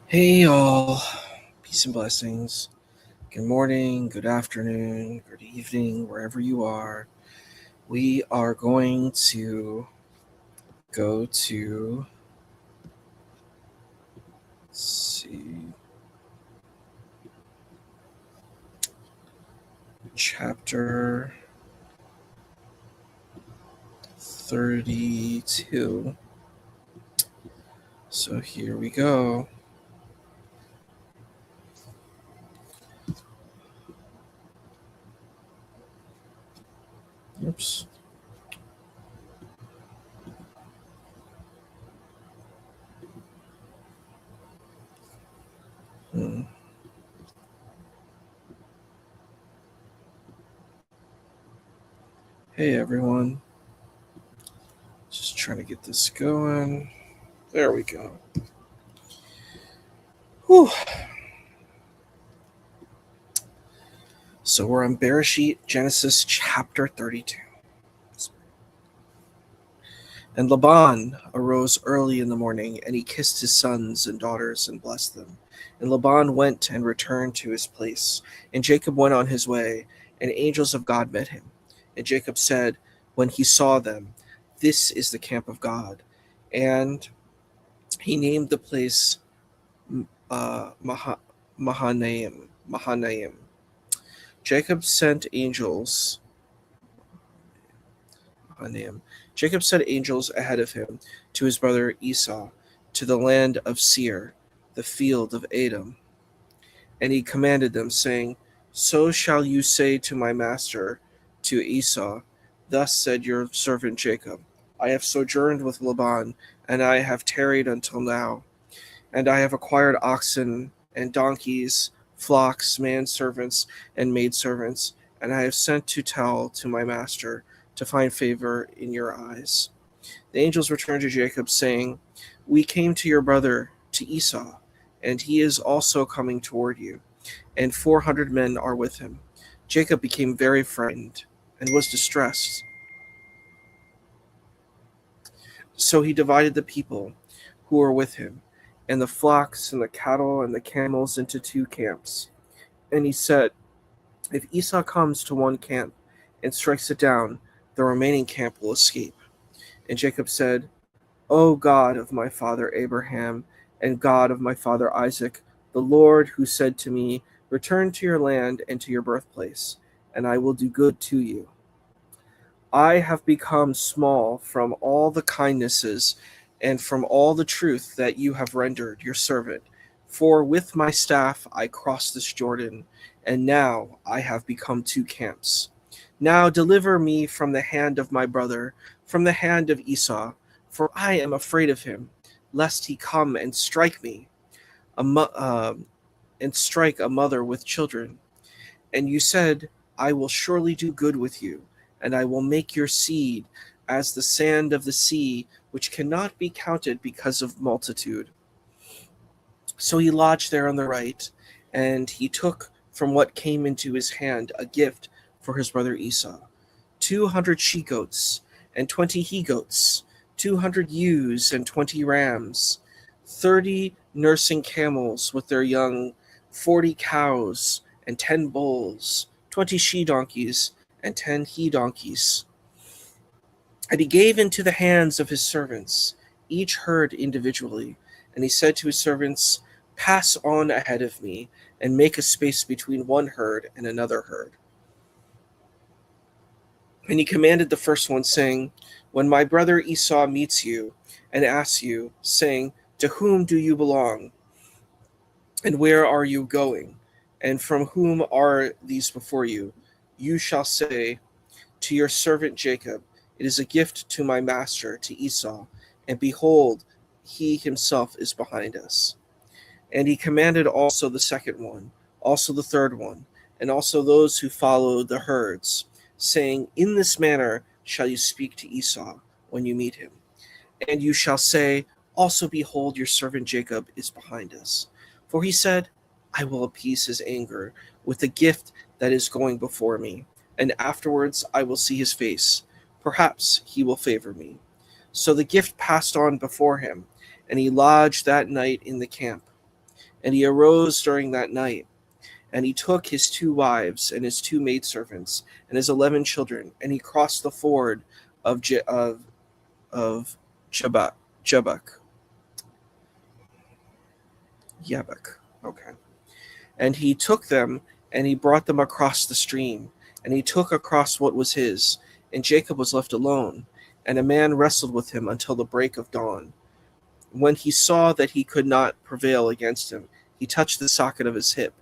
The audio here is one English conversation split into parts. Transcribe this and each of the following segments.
Hey all, peace and blessings. Good morning, good afternoon, good evening, wherever you are. We are going to go to, let's see, chapter 32. So here we go. Oops. Hmm. Hey everyone. Just trying to get this going. There we go. Whew. So we're on Bereshit, Genesis chapter 32. And Laban arose early in the morning, and he kissed his sons and daughters and blessed them. And Laban went and returned to his place. And Jacob went on his way, and angels of God met him. And Jacob said, when he saw them, "This is the camp of God." And he named the place Mahanaim. Mahanaim. Jacob sent angels. Mahanaim. Jacob sent angels ahead of him to his brother Esau, to the land of Seir, the field of Edom. And he commanded them, saying, "So shall you say to my master, to Esau, Thus said your servant Jacob, I have sojourned with Laban, and I have tarried until now. And I have acquired oxen and donkeys, flocks, manservants, and maidservants, and I have sent to tell to my master, to find favor in your eyes." The angels returned to Jacob, saying, "We came to your brother, to Esau, and he is also coming toward you, and 400 men are with him." Jacob became very frightened and was distressed. So he divided the people who were with him, and the flocks, and the cattle, and the camels into two camps. And he said, "If Esau comes to one camp and strikes it down, the remaining camp will escape." And Jacob said, "O God of my father Abraham, and God of my father Isaac, the Lord who said to me, 'Return to your land and to your birthplace, and I will do good to you.' I have become small from all the kindnesses and from all the truth that you have rendered your servant. For with my staff I crossed this Jordan, and now I have become two camps. Now deliver me from the hand of my brother, from the hand of Esau, for I am afraid of him, lest he come and strike me, a and strike a mother with children. And you said, 'I will surely do good with you, and I will make your seed as the sand of the sea, which cannot be counted because of multitude.' So he lodged there on the right, and he took from what came into his hand a gift for his brother Esau, 200 she goats, and 20 he goats, 200 ewes, and 20 rams, 30 nursing camels with their young, 40 cows, and 10 bulls, 20 she donkeys, and 10 he donkeys. And he gave into the hands of his servants each herd individually. And he said to his servants, 'Pass on ahead of me, and make a space between one herd and another herd.' And he commanded the first one, saying, 'When my brother Esau meets you and asks you, saying, To whom do you belong? And where are you going? And from whom are these before you? You shall say, To your servant Jacob, It is a gift to my master, to Esau, and behold, he himself is behind us.' And he commanded also the second one, also the third one, and also those who followed the herds, saying, In this manner shall you speak to Esau when you meet him. And you shall say, Also behold, your servant Jacob is behind us. For he said, I will appease his anger with the gift that is going before me, and afterwards I will see his face. Perhaps he will favor me." So the gift passed on before him, and he lodged that night in the camp. And he arose during that night, and he took his 2 wives and his 2 maidservants and his 11 children, and he crossed the ford of of Jabbok. Jabbok. Jabbok. Okay. And he took them, and he brought them across the stream, and he took across what was his, and Jacob was left alone, and a man wrestled with him until the break of dawn. When he saw that he could not prevail against him, he touched the socket of his hip,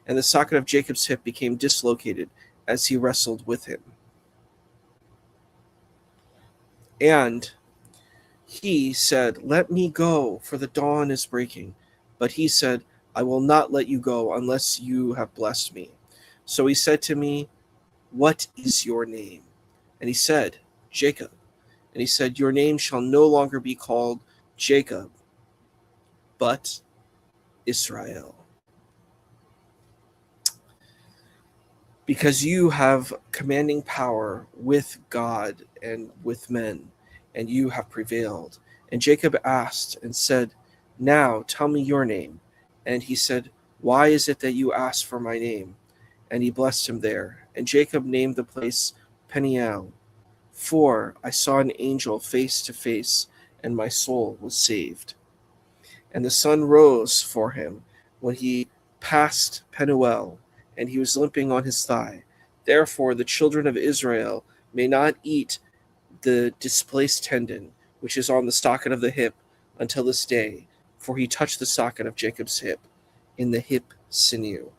and the socket of Jacob's hip became dislocated as he wrestled with him. And he said, "Let me go, for the dawn is breaking." But he said, "I will not let you go unless you have blessed me." So he said to me, "What is your name?" And he said, "Jacob." And he said, "Your name shall no longer be called Jacob, but Israel, because you have commanding power with God and with men, and you have prevailed." And Jacob asked and said, "Now tell me your name." And he said, "Why is it that you ask for my name?" And he blessed him there. And Jacob named the place Peniel, for I saw an angel face to face, and my soul was saved. And the sun rose for him when he passed Penuel, and he was limping on his thigh. Therefore the children of Israel may not eat the displaced tendon, which is on the socket of the hip, until this day, for he touched the socket of Jacob's hip in the hip sinew.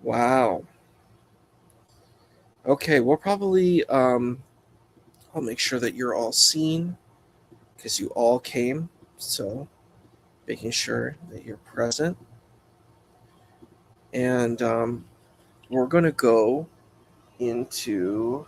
Wow. Okay, we'll probably I'll make sure that you're all seen because you all came. So making sure that you're present. And we're going to go into